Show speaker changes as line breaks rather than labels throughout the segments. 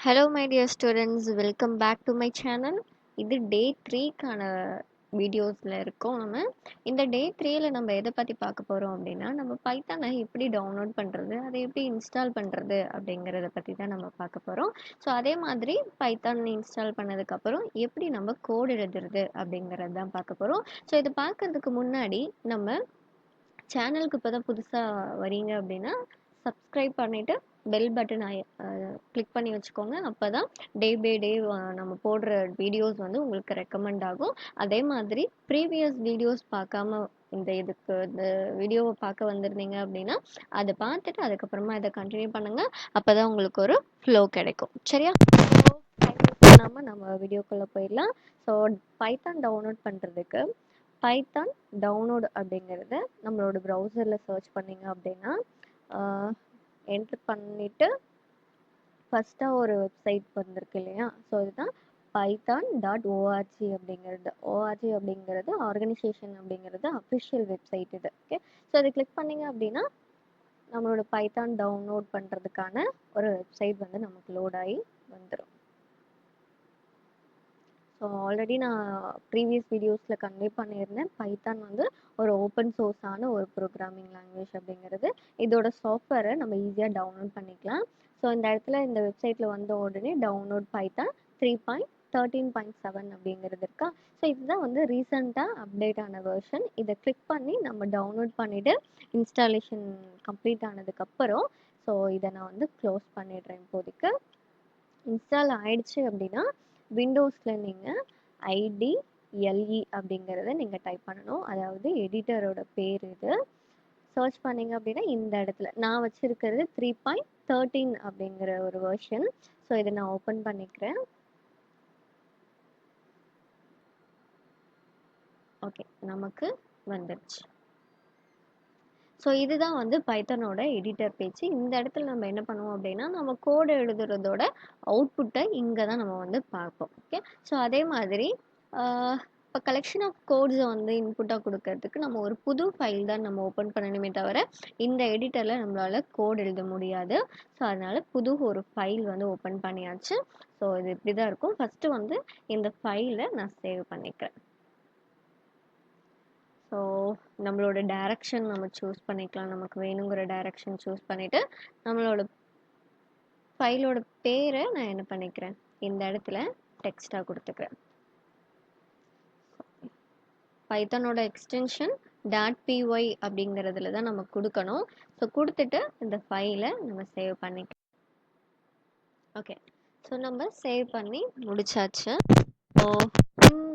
Hello my dear students, welcome back to my channel. இது டே 3க்கான வீடியோஸில் இருக்கோம். இந்த டே 3ல நம்ம எதை பற்றி பார்க்க போகிறோம் அப்படின்னா, நம்ம பைத்தானை எப்படி டவுன்லோட் பண்ணுறது, அதை எப்படி இன்ஸ்டால் பண்ணுறது அப்படிங்கிறத பற்றி தான் நம்ம பார்க்க போகிறோம். ஸோ அதே மாதிரி பைத்தான் இன்ஸ்டால் பண்ணதுக்கப்புறம் எப்படி நம்ம கோட் எழுதுறது அப்படிங்கிறது தான் பார்க்க போகிறோம். ஸோ இதை பார்க்கறதுக்கு முன்னாடி நம்ம சேனலுக்கு இப்போ தான் புதுசாக வரீங்க அப்படின்னா சப்ஸ்கிரைப் பண்ணிவிட்டு பெல் பட்டன் கிளிக் பண்ணி வச்சுக்கோங்க. அப்போ தான் டே பை டே நம்ம போடுற வீடியோஸ் வந்து உங்களுக்கு ரெக்கமெண்ட் ஆகும். அதே மாதிரி ப்ரீவியஸ் வீடியோஸ் பார்க்காம இந்த வீடியோவை பார்க்க வந்திருந்தீங்க அப்படின்னா அதை பார்த்துட்டு அதுக்கப்புறமா இதை கண்டினியூ பண்ணுங்கள். அப்போ தான் உங்களுக்கு ஒரு ஃப்ளோ கிடைக்கும். சரியா? பண்ணாமல் நம்ம வீடியோக்குள்ளே போயிடலாம். ஸோ பைத்தான் டவுன்லோட் பண்ணுறதுக்கு பைத்தான் டவுன்லோட் அப்படிங்கிறத நம்மளோட ப்ரௌசரில் சர்ச் பண்ணிங்க அப்படின்னா என்ட்ரு பண்ணிவிட்டு ஃபஸ்ட்டாக ஒரு வெப்சைட் வந்திருக்கு இல்லையா? ஸோ இதுதான் python.org அப்படிங்கிறது. ஓஆர்ஜி அப்படிங்கிறது ஆர்கனைசேஷன் அப்படிங்கிறது அஃபிஷியல் வெப்சைட் இது. ஓகே, ஸோ அதை கிளிக் பண்ணிங்க அப்படின்னா நம்மளோட பைத்தான் டவுன்லோட் பண்ணுறதுக்கான ஒரு வெப்சைட் வந்து நமக்கு லோட் ஆகி வந்துடும். ஸோ ஆல்ரெடி நான் ப்ரீவியஸ் வீடியோஸில் கன்வே பண்ணியிருந்தேன். பைத்தான் வந்து ஒரு ஓப்பன் சோர்ஸான ஒரு ப்ரோக்ராமிங் லாங்குவேஜ் அப்படிங்கிறது. இதோட சாஃப்ட்வேரை நம்ம ஈஸியாக டவுன்லோட் பண்ணிக்கலாம். ஸோ இந்த இடத்துல இந்த வெப்சைட்டில் வந்த உடனே டவுன்லோட் பைத்தான் 3.13.7 அப்படிங்கிறது இருக்கா. ஸோ இதுதான் வந்து ரீசெண்டாக அப்டேட் ஆன வெர்ஷன். இதை கிளிக் பண்ணி நம்ம டவுன்லோட் பண்ணிவிட்டு இன்ஸ்டாலேஷன் கம்ப்ளீட் ஆனதுக்கப்புறம் ஸோ இதை நான் வந்து க்ளோஸ் பண்ணிடுறேன். இப்போதைக்கு இன்ஸ்டால் ஆயிடுச்சு அப்படின்னா விண்டோஸில் நீங்கள் IDLE அப்படிங்கிறத நீங்கள் டைப் பண்ணணும். அதாவது எடிட்டரோட பேர் இது. சர்ச் பண்ணிங்க அப்படின்னா இந்த இடத்துல நான் வச்சுருக்கிறது 3.13 அப்படிங்கிற ஒரு வெர்ஷன். ஸோ இதை நான் ஓப்பன் பண்ணிக்கிறேன். ஓகே, நமக்கு வந்துடுச்சு. ஸோ இதுதான் வந்து பைத்தானோட எடிட்டர் பேஜ். இந்த இடத்துல நம்ம என்ன பண்ணுவோம் அப்படின்னா நம்ம கோடு எழுதுறதோட அவுட்புட்டை இங்கே தான் நம்ம வந்து பார்ப்போம். ஓகே, ஸோ அதே மாதிரி இப்போ கலெக்ஷன் ஆஃப் கோட்ஸை வந்து இன்புட்டாக கொடுக்கறதுக்கு நம்ம ஒரு புது ஃபைல் தான் நம்ம ஓப்பன் பண்ணணுமே தவிர இந்த எடிட்டரில் நம்மளால் கோட் எழுத முடியாது. ஸோ அதனால் புது ஒரு ஃபைல் வந்து ஓப்பன் பண்ணியாச்சு. ஸோ இது இப்படி தான் இருக்கும். ஃபஸ்ட்டு வந்து இந்த ஃபைலை நான் சேவ் பண்ணிக்கிறேன். ஸோ நம்மளோட டைரக்ஷன் நம்ம சூஸ் பண்ணிக்கலாம். நமக்கு வேணுங்கிற டைரக்ஷன் சூஸ் பண்ணிவிட்டு நம்மளோட ஃபைலோட பேரை நான் என்ன பண்ணிக்கிறேன், இந்த இடத்துல டெக்ஸ்ட்டாக கொடுத்துக்கிறேன். பைத்தானோட எக்ஸ்டென்ஷன் .py அப்படிங்கிறதுல தான் நம்ம கொடுக்கணும். ஸோ கொடுத்துட்டு இந்த ஃபைலை நம்ம சேவ் பண்ணிக்கலாம். ஓகே, ஸோ நம்ம சேவ் பண்ணி முடிச்சாச்சு. ஸோ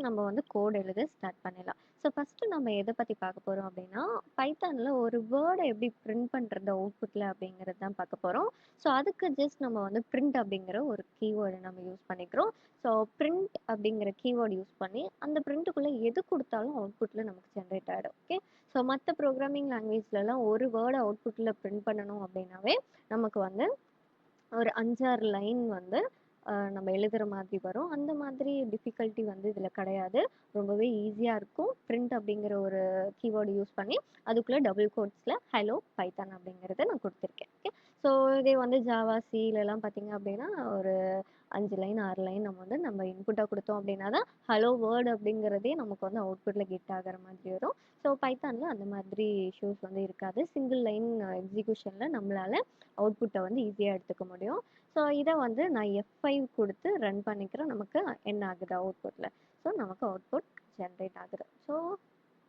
நம்ம வந்து கோட் எழுத ஸ்டார்ட் பண்ணிடலாம். ஸோ ஃபஸ்ட்டு நம்ம எதை பற்றி பார்க்க போகிறோம் அப்படின்னா பைத்தானில் ஒரு வேர்டை எப்படி பிரிண்ட் பண்ணுறது அவுட்புட்டில் அப்படிங்கிறது தான் பார்க்க போகிறோம். ஸோ அதுக்கு ஜஸ்ட் நம்ம வந்து பிரிண்ட் அப்படிங்கிற ஒரு கீவேர்டை நம்ம யூஸ் பண்ணிக்கிறோம். ஸோ பிரிண்ட் அப்படிங்கிற கீவேர்டு யூஸ் பண்ணி அந்த பிரிண்ட்டுக்குள்ளே எது கொடுத்தாலும் அவுட்புட்டில் நமக்கு ஜென்ரேட் ஆகிடும். ஓகே, ஸோ மற்ற ப்ரோக்ராமிங் லாங்குவேஜ்லலாம் ஒரு வேர்டை அவுட்புட்டில் பிரிண்ட் பண்ணணும் அப்படின்னாவே நமக்கு வந்து ஒரு 5-6 லைன் வந்து நம்ம எழுதுகிற மாதிரி வரும். அந்த மாதிரி டிஃபிகல்ட்டி வந்து இதில் கிடையாது. ரொம்பவே ஈஸியாக இருக்கும். பிரிண்ட் அப்படிங்கிற ஒரு கீவேர்டு யூஸ் பண்ணி அதுக்குள்ளே டபுள் கோட்ஸில் ஹலோ பைத்தான் அப்படிங்கிறத நான் கொடுத்துருக்கேன். ஓகே, ஸோ இதே வந்து ஜாவா சிலெலாம் பார்த்திங்க அப்படின்னா ஒரு 5 லைன் 6 லைன் நம்ம இன்புட்டாக கொடுத்தோம் அப்படின்னா தான் ஹலோ வேர்டு அப்படிங்கிறதே நமக்கு வந்து அவுட்புட்டில் கெட் ஆகிற மாதிரி வரும். ஸோ பைத்தானில் அந்த மாதிரி இஷ்யூஸ் வந்து இருக்காது. சிங்கிள் லைன் எக்ஸிக்யூஷனில் நம்மளால் அவுட்புட்டை வந்து ஈஸியாக எடுத்துக்க முடியும். ஸோ இதை வந்து நான் F5 கொடுத்து ரன் பண்ணிக்கிறேன். நமக்கு என்ன ஆகுது அவுட்புட்டில், ஸோ நமக்கு அவுட்புட் ஜென்ரேட் ஆகுது. ஸோ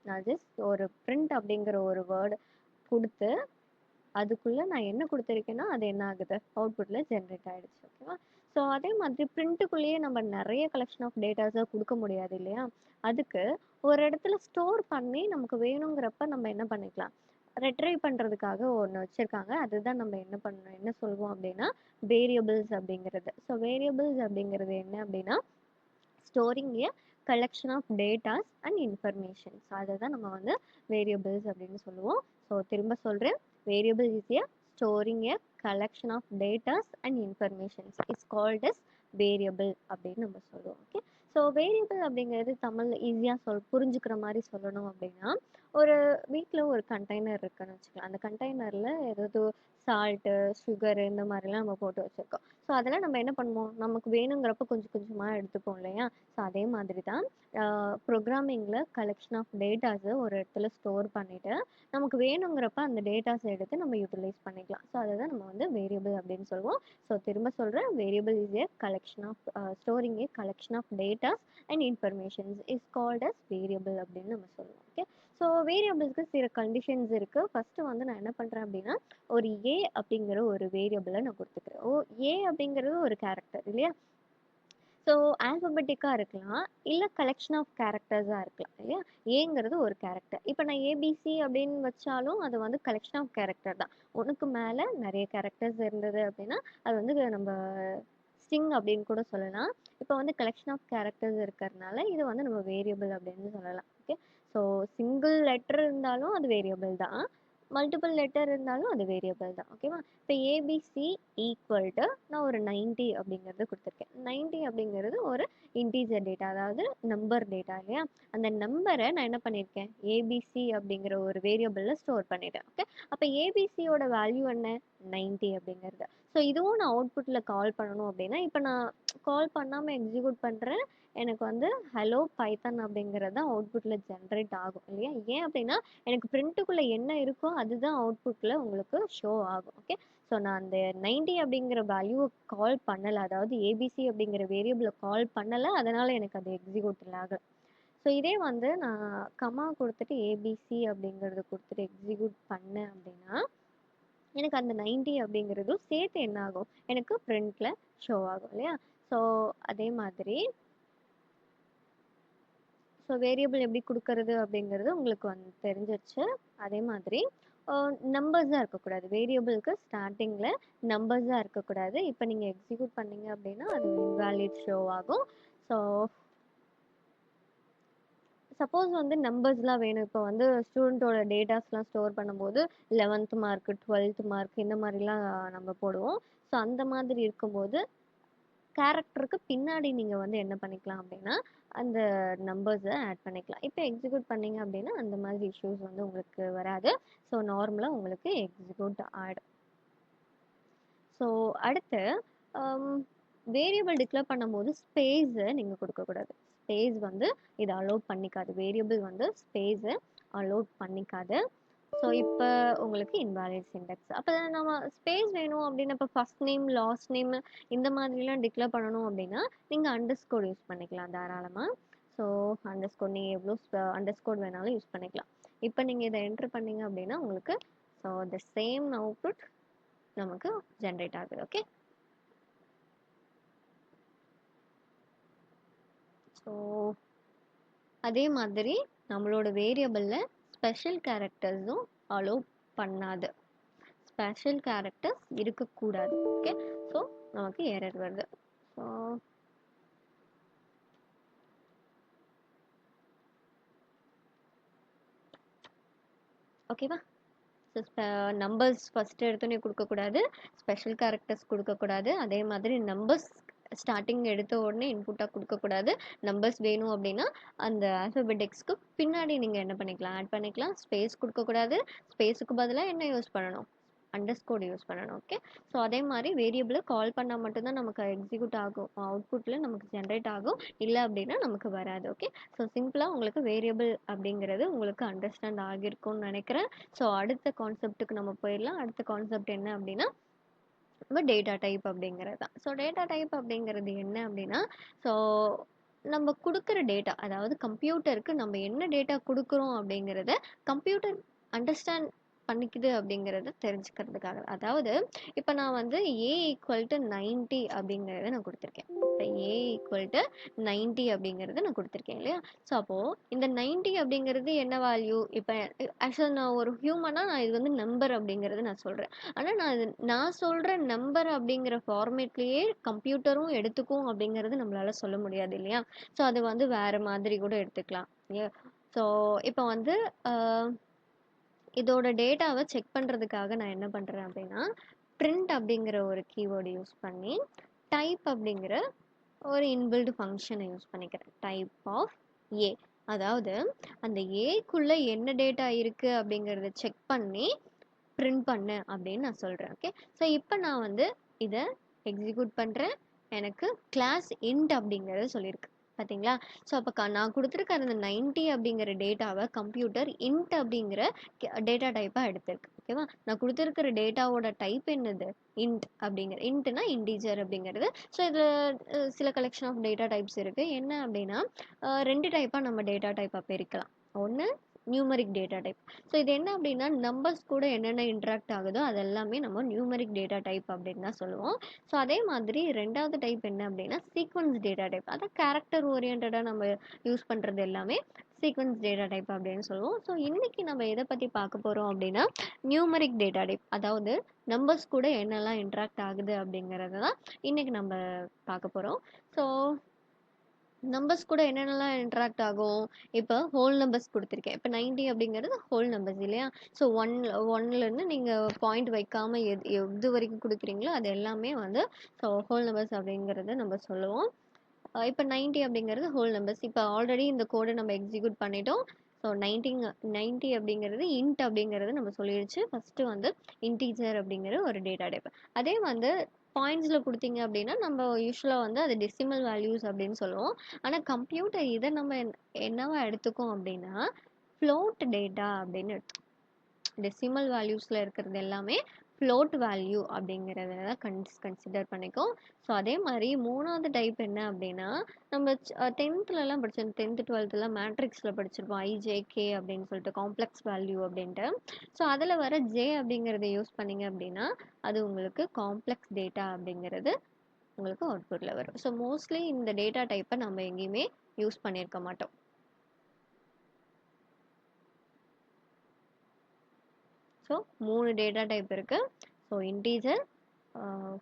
நான் ஜஸ்ட் ஒரு பிரிண்ட் அப்படிங்கிற ஒரு வேர்டு கொடுத்து அதுக்குள்ளே நான் என்ன கொடுத்துருக்கேன்னா அது என்ன ஆகுது அவுட்புட்டில் ஜென்ரேட் ஆகிடுச்சு. ஓகேவா? ஸோ அதே மாதிரி பிரிண்ட்டுக்குள்ளேயே நம்ம நிறைய கலெக்ஷன் ஆஃப் டேட்டாஸை கொடுக்க முடியாது இல்லையா? அதுக்கு ஒரு இடத்துல ஸ்டோர் பண்ணி நமக்கு வேணுங்கிறப்ப நம்ம என்ன பண்ணிக்கலாம், ரெட்ரைவ் பண்ணுறதுக்காக ஒன்று வச்சுருக்காங்க. அதுதான் நம்ம என்ன சொல்லுவோம் அப்படின்னா வேரியபிள்ஸ் அப்படிங்கிறது. ஸோ வேரியபிள்ஸ் அப்படிங்கிறது என்ன அப்படின்னா storing a collection of datas and informations. அதை தான் நம்ம வந்து வேரியபிள்ஸ் அப்படின்னு சொல்லுவோம். ஸோ திரும்ப சொல்கிறேன், variable is a storing a collection of datas and informations is called as variable அப்படின்னு நம்ம சொல்லுவோம். ஓகே, ஸோ வேரியபிள் அப்படிங்கிறது தமிழில் ஈஸியாக புரிஞ்சுக்கிற மாதிரி சொல்லணும் அப்படின்னா ஒரு வீட்டில் ஒரு கண்டெய்னர் இருக்குன்னு வச்சுக்கலாம். அந்த கண்டெய்னரில் ஏதாவது சால்ட்டு, சுகரு இந்த மாதிரிலாம் நம்ம போட்டு வச்சுருக்கோம். ஸோ அதெல்லாம் நம்ம என்ன பண்ணுவோம், நமக்கு வேணுங்கிறப்ப கொஞ்சம் கொஞ்சமாக எடுத்துப்போம் இல்லையா? ஸோ அதே மாதிரி தான் ப்ரோக்ராமிங்கில் கலெக்ஷன் ஆஃப் டேட்டாஸை ஒரு இடத்துல ஸ்டோர் பண்ணிவிட்டு நமக்கு வேணுங்கிறப்ப அந்த டேட்டாஸை எடுத்து நம்ம யூட்டிலைஸ் பண்ணிக்கலாம். ஸோ அதை தான் நம்ம வந்து வேரியபிள் அப்படின்னு சொல்லுவோம். ஸோ திரும்ப சொல்கிறேன், variable is a collection of storing a collection of datas and informations is called as variable அப்படின்னு நம்ம சொல்லுவோம். ஓகே. ஸோ வேரியபிள்ஸ்க்கு சில கண்டிஷன்ஸ் இருக்குது. ஃபஸ்ட்டு வந்து நான் என்ன பண்ணுறேன் அப்படின்னா, ஒரு ஏ அப்படிங்கிற ஒரு வேரியபிளை நான் கொடுத்துக்கிறேன். ஏ அப்படிங்கிறது ஒரு கேரக்டர் இல்லையா? ஸோ ஆல்ஃபபெட்டிக்காக இருக்கலாம், இல்லை கலெக்ஷன் ஆஃப் கேரக்டர்ஸாக இருக்கலாம் இல்லையா? ஏங்கிறது ஒரு கேரக்டர். இப்போ நான் ஏபிசி அப்படின்னு வச்சாலும் அது வந்து கலெக்ஷன் ஆஃப் கேரக்டர் தான். ஒன்றுக்கு மேலே நிறைய கேரக்டர்ஸ் இருந்தது அப்படின்னா அது வந்து நம்ம ஸ்ட்ரிங் அப்படின்னு கூட சொல்லலாம். இப்போ வந்து கலெக்ஷன் ஆஃப் கேரக்டர்ஸ் இருக்கிறதுனால இது வந்து நம்ம வேரியபிள் அப்படின்னு சொல்லலாம். ஓகே. ஸோ சிங்கிள் லெட்டர் இருந்தாலும் அது வேரியபிள் தான், மல்டிபிள் லெட்டர் இருந்தாலும் அது வேரியபிள் தான். ஓகேவா? இப்போ ஏபிசி ஈக்குவல் டு நான் ஒரு 90 அப்படிங்கிறது கொடுத்துருக்கேன். 90 அப்படிங்கிறது ஒரு இன்டீஜர் டேட்டா, அதாவது நம்பர் டேட்டா இல்லையா? அந்த நம்பரை நான் என்ன பண்ணியிருக்கேன், ஏபிசி அப்படிங்கிற ஒரு வேரியபிளில் ஸ்டோர் பண்ணிட்டேன். ஓகே. அப்போ ஏபிசியோட வேல்யூ என்ன, 90 அப்படிங்கிறது. ஸோ இதுவும் நான் அவுட்புட்டில் கால் பண்ணணும் அப்படின்னா, இப்போ நான் கால் பண்ணாமல் எக்ஸிக்யூட் பண்ணுறேன், எனக்கு வந்து ஹலோ பைத்தன் அப்படிங்கிறது தான் அவுட்புட்டில் ஜென்ரேட் ஆகும் இல்லையா? ஏன் அப்படின்னா எனக்கு பிரிண்ட்டுக்குள்ளே என்ன இருக்கோ அதுதான் அவுட்புட்டில் உங்களுக்கு ஷோ ஆகும். ஓகே. ஸோ நான் அந்த 90 அப்படிங்கிற வேல்யூவை கால் பண்ணலை, அதாவது ஏபிசி அப்படிங்கிற வேரியபிளை கால் பண்ணலை, அதனால் எனக்கு அது எக்ஸிக்யூட் ஆகலை. ஸோ இதே வந்து நான் கமா கொடுத்துட்டு ஏபிசி அப்படிங்கிறது கொடுத்துட்டு எக்ஸிக்யூட் பண்ணேன் அப்படின்னா எனக்கு அந்த 90 அப்படிங்கிறதும் சேர்த்து என்ன ஆகும், எனக்கு பிரிண்ட்ல ஷோ ஆகும் இல்லையா? ஸோ அதே மாதிரி வேரியபிள் எப்படி கொடுக்கறது அப்படிங்கிறது உங்களுக்கு வந்து தெரிஞ்சிருச்சு. அதே மாதிரி நம்பர்ஸாக இருக்கக்கூடாது, வேரியபிளுக்கு ஸ்டார்டிங்கில் நம்பர்ஸாக இருக்கக்கூடாது. இப்போ நீங்கள் எக்ஸிக்யூட் பண்ணீங்க அப்படின்னா அது இன்வாலிட் ஷோ ஆகும். ஸோ சப்போஸ் வந்து நம்பர்ஸ்லாம் வேணும், இப்போ வந்து ஸ்டூடெண்ட்டோட டேட்டாஸ்லாம் ஸ்டோர் பண்ணும்போது 11th மார்க், 12th மார்க் இந்த மாதிரிலாம் நம்ம போடுவோம். ஸோ அந்த மாதிரி இருக்கும்போது கேரக்டருக்கு பின்னாடி நீங்கள் வந்து என்ன பண்ணிக்கலாம் அப்படின்னா அந்த நம்பர்ஸை ஆட் பண்ணிக்கலாம். இப்போ எக்ஸிக்யூட் பண்ணீங்க அப்படின்னா அந்த மாதிரி இஷ்யூஸ் வந்து உங்களுக்கு வராது. ஸோ நார்மலாக உங்களுக்கு எக்ஸிக்யூட் ஆகிடும். ஸோ அடுத்து வேரியபிள் டிக்ளேர் பண்ணும்போது ஸ்பேஸை நீங்கள் கொடுக்கக்கூடாது. ஸ்பேஸ் வந்து இதை அலோட் பண்ணிக்காது, வேரியபிள் வந்து ஸ்பேஸை அலோட் பண்ணிக்காது. ஸோ இப்போ உங்களுக்கு இன்வாலிட் சின்டெக்ஸ். அப்போ நம்ம ஸ்பேஸ் வேணும் அப்படின்னா இப்போ ஃபர்ஸ்ட் நேம் லாஸ்ட் நேம் இந்த மாதிரிலாம் டிக்ளேர் பண்ணணும் அப்படின்னா நீங்கள் அண்டர்ஸ்கோர் யூஸ் பண்ணிக்கலாம் தாராளமாக. ஸோ அண்டர்ஸ்கோர் நீங்கள் எவ்வளோ அண்டர்ஸ்கோர் வேணாலும் யூஸ் பண்ணிக்கலாம். இப்போ நீங்கள் இதை என்ட்ரு பண்ணீங்க அப்படின்னா உங்களுக்கு ஸோ த சேம் அவுட்புட் நமக்கு ஜென்ரேட் ஆகுது. ஓகே. ஸோ அதே மாதிரி நம்மளோட வேரியபிளில் ஸ்பெஷல் கேரக்டர்ஸும் அலோவ் பண்ணாது, ஸ்பெஷல் கேரக்டர்ஸ் இருக்கக்கூடாது. ஓகே. ஸோ நமக்கு எரர் வருது. ஸோ ஓகேவா? ஸோ நம்பர்ஸ் ஃபஸ்ட்டு எடுத்தோடனே கொடுக்கக்கூடாது, ஸ்பெஷல் கேரக்டர்ஸ் கொடுக்கக்கூடாது, அதே மாதிரி நம்பர்ஸ் ஸ்டார்டிங் எடுத்த உடனே இன்புட்டாக கொடுக்கக்கூடாது. நம்பர்ஸ் வேணும் அப்படின்னா அந்த ஆல்ஃபபெட்டிக்ஸ்க்கு பின்னாடி நீங்கள் என்ன பண்ணிக்கலாம், ஆட் பண்ணிக்கலாம். ஸ்பேஸ் கொடுக்கக்கூடாது, ஸ்பேஸுக்கு பதிலாக என்ன யூஸ் பண்ணணும், அண்டர்ஸ்கோர் யூஸ் பண்ணணும். ஓகே. ஸோ அதே மாதிரி வேரியபிளை கால் பண்ணால் மட்டும்தான் நமக்கு எக்ஸிக்யூட் ஆகும், அவுட்புட்டில் நமக்கு ஜென்ரேட் ஆகும், இல்லை அப்படின்னா நமக்கு வராது. ஓகே. ஸோ சிம்பிளாக உங்களுக்கு வேரியபிள் அப்படிங்கிறது உங்களுக்கு அண்டர்ஸ்டாண்ட் ஆகியிருக்கும்னு நினைக்கிறேன். ஸோ அடுத்த கான்செப்ட்டுக்கு நம்ம போயிடலாம். அடுத்த கான்செப்ட் என்ன அப்படின்னா நம்ம டேட்டா டைப் அப்படிங்கிறது தான். ஸோ டேட்டா டைப் அப்படிங்கிறது என்ன அப்படின்னா, ஸோ நம்ம கொடுக்குற டேட்டா, அதாவது கம்ப்யூட்டருக்கு நம்ம என்ன டேட்டா கொடுக்குறோம் அப்படிங்கிறத கம்ப்யூட்டர் அண்டர்ஸ்டாண்ட் பண்ணிக்குது அப்படிங்கிறத தெரிஞ்சுக்கிறதுக்காக. அதாவது இப்போ நான் வந்து ஏ ஈக்குவல் டு 90 அப்படிங்கிறத நான் கொடுத்துருக்கேன். இப்போ ஏ ஈக்குவல் டு 90 அப்படிங்கிறத நான் கொடுத்துருக்கேன் இல்லையா? ஸோ அப்போது இந்த 90 அப்படிங்கிறது என்ன வேல்யூ, இப்போ ஆக்சுவலாக நான் ஒரு ஹியூமனாக நான் இது வந்து நம்பர் அப்படிங்கிறது நான் சொல்கிறேன். ஆனால் நான் சொல்கிற நம்பர் அப்படிங்கிற ஃபார்மேட்லேயே கம்ப்யூட்டரும் எடுத்துக்கும் அப்படிங்கிறது நம்மளால சொல்ல முடியாது இல்லையா? ஸோ அது வந்து வேறு மாதிரி கூட எடுத்துக்கலாம். ஸோ இப்போ வந்து இதோட டேட்டாவை செக் பண்ணுறதுக்காக நான் என்ன பண்ணுறேன் அப்படின்னா print அப்படிங்கிற ஒரு கீவேர்டு யூஸ் பண்ணி டைப் அப்படிங்கிற ஒரு இன்பில்டு ஃபங்க்ஷனை யூஸ் பண்ணிக்கிறேன். டைப் ஆஃப் ஏ அதாவது அந்த ஏக்குள்ள என்ன டேட்டா இருக்கு அப்படிங்கிறத செக் பண்ணி பிரிண்ட் பண்ணு அப்படின்னு நான் சொல்கிறேன். ஓகே, ஸோ இப்போ நான் வந்து இதை எக்ஸிக்யூட் பண்ணுறேன். எனக்கு கிளாஸ் இன்ட் அப்படிங்கிறது சொல்லியிருக்கு பார்த்தீங்களா? ஸோ அப்போ நான் கொடுத்துருக்க அந்த 90 அப்படிங்கிற டேட்டாவை கம்ப்யூட்டர் இன்ட் அப்படிங்கிற டேட்டா டைப்பாக எடுத்திருக்கு. ஓகேவா? நான் கொடுத்துருக்கிற டேட்டாவோட டைப் என்னது? இன்ட் அப்படிங்கிற இன்ட்னா இன்டீஜர் அப்படிங்கிறது. ஸோ இதில் சில கலெக்ஷன் ஆஃப் டேட்டா டைப்ஸ் இருக்குது. என்ன அப்படின்னா ரெண்டு டைப்பாக நம்ம டேட்டா டைப்பாக பிரிக்கலாம். ஒன்று நியூமரிக் டேட்டா டைப். ஸோ இது என்ன அப்படின்னா நம்பர்ஸ் கூட என்னென்ன இன்ட்ராக்ட் ஆகுதோ அது எல்லாமே நம்ம நியூமரிக் டேட்டா டைப் அப்படின்னு தான் சொல்லுவோம். ஸோ அதே மாதிரி ரெண்டாவது டைப் என்ன அப்படின்னா சீக்வன்ஸ் டேட்டா டைப். அதான் கேரக்டர் ஓரியன்டாக நம்ம யூஸ் பண்ணுறது எல்லாமே சீக்வன்ஸ் டேட்டா டைப் அப்படின்னு சொல்லுவோம். ஸோ இன்னைக்கு நம்ம எதை பற்றி பார்க்க போகிறோம் அப்படின்னா நியூமரிக் டேட்டா டைப். அதாவது நம்பர்ஸ் கூட என்னெல்லாம் இன்ட்ராக்ட் ஆகுது அப்படிங்கிறத தான் இன்னைக்கு நம்ம பார்க்க போகிறோம். ஸோ நம்பர்ஸ் கூட என்னென்னலாம் இன்ட்ராக்ட் ஆகும்? இப்போ ஹோல் நம்பர்ஸ் கொடுத்துருக்கேன். இப்போ 90 அப்படிங்கிறது ஹோல் நம்பர்ஸ் இல்லையா? ஸோ ஒன்லேருந்து நீங்கள் பாயிண்ட் வைக்காம எது வரைக்கும் கொடுக்குறீங்களோ அது எல்லாமே வந்து ஸோ ஹோல் நம்பர்ஸ் அப்படிங்கிறத நம்ம சொல்லுவோம். இப்போ 90 அப்படிங்கிறது ஹோல் நம்பர்ஸ். இப்போ ஆல்ரெடி இந்த கோடை நம்ம எக்ஸிக்யூட் பண்ணிட்டோம். ஸோ 90 அப்படிங்கிறது இன்ட் அப்படிங்கிறது நம்ம சொல்லிடுச்சு. ஃபஸ்ட்டு வந்து இன்டீஜர் அப்படிங்கிற ஒரு டேட்டா டைப். அதே வந்து பாயிண்ட்ஸில் கொடுத்தீங்க அப்படின்னா நம்ம யூஸ்வலாக வந்து அது டெசிமல் வேல்யூஸ் அப்படின்னு சொல்லுவோம். ஆனால் கம்ப்யூட்டர் இதை நம்ம என்னவா எடுத்துக்கோம் அப்படின்னா ஃப்ளோட் டேட்டா அப்படின்னு டெசிமல் வேல்யூஸில் இருக்கிறது எல்லாமே ஃப்ளோட் வேல்யூ அப்படிங்கிறத தான் கன்சிடர் பண்ணிக்கும். ஸோ அதே மாதிரி மூணாவது டைப் என்ன அப்படின்னா நம்ம டென்த்துலலாம் படித்தோம். 10th 12th மேட்ரிக்ஸில் படிச்சிருப்போம். ஐஜேகே அப்படின்னு சொல்லிட்டு காம்ப்ளெக்ஸ் வேல்யூ அப்படின்ட்டு. ஸோ அதில் வர ஜே அப்படிங்கிறத யூஸ் பண்ணிங்க அப்படின்னா அது உங்களுக்கு காம்ப்ளெக்ஸ் டேட்டா அப்படிங்கிறது உங்களுக்கு அவுட்புட்டில் வரும். ஸோ மோஸ்ட்லி இந்த டேட்டா டைப்பை நம்ம எங்கேயுமே யூஸ் பண்ணியிருக்க மாட்டோம். ஸோ 3 டேட்டா டைப் இருக்குது. So integer,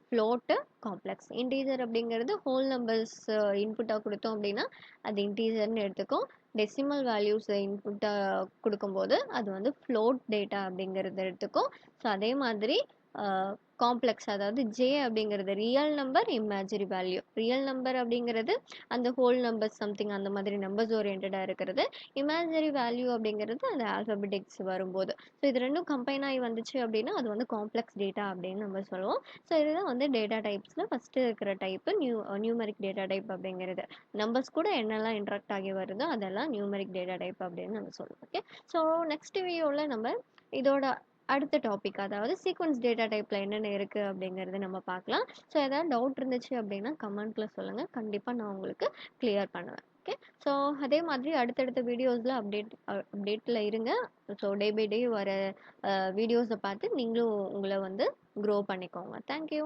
float, complex. Integer அப்படிங்கிறது ஹோல் நம்பர்ஸ் இன்புட்டாக கொடுத்தோம் அப்படின்னா அது இன்டீஜர்னு எடுத்துக்கும். டெசிமல் வேல்யூஸ் இன்புட்டாக கொடுக்கும்போது அது வந்து ஃப்ளோட் டேட்டா அப்படிங்கிறத எடுத்துக்கும். ஸோ அதே மாதிரி காம்ப்ளெக்ஸ் அதாவது ஜே அப்படிங்கிறது real number imagery value. Real number அப்படிங்கிறது அந்த ஹோல் நம்பர் சம்திங் அந்த மாதிரி நம்பர்ஸ் ஓரியன்டாக இருக்கிறது. இமேஜரி வேல்யூ அப்படிங்கிறது அந்த ஆல்ஃபபெட்டிக்ஸ் வரும்போது. ஸோ இது ரெண்டும் கம்பைன் ஆகி வந்துச்சு அப்படின்னா அது வந்து காம்ப்ளெக்ஸ் டேட்டா அப்படின்னு நம்ம சொல்லுவோம். ஸோ இதுதான் வந்து டேட்டா டைப்ஸில் ஃபஸ்ட்டு இருக்கிற டைப்பு நியூமரிக் டேட்டா டைப் அப்படிங்கிறது. நம்பர்ஸ் கூட என்னெல்லாம் இன்ட்ராக்ட் ஆகி வருதோ அதெல்லாம் நியூமரிக் டேட்டா டைப் அப்படின்னு நம்ம சொல்லுவோம். ஓகே, ஸோ நெக்ஸ்ட் வீடியோவில் நம்ம இதோட அடுத்த டாபிக் அதாவது சீக்வன்ஸ் டேட்டா டைப்பில் என்னென்ன இருக்குது அப்படிங்கிறது நம்ம பார்க்கலாம். ஸோ ஏதாவது டவுட் இருந்துச்சு அப்படின்னா கமெண்ட்டில் சொல்லுங்கள். கண்டிப்பாக நான் உங்களுக்கு கிளியர் பண்ணுவேன். ஓகே, ஸோ அதே மாதிரி அடுத்தடுத்த வீடியோஸில் அப்டேட்டில் இருங்க. ஸோ டே பை டே வர வீடியோஸை பார்த்து நீங்களும் உங்களை வந்து க்ரோ பண்ணிக்கோங்க. தேங்க்யூ.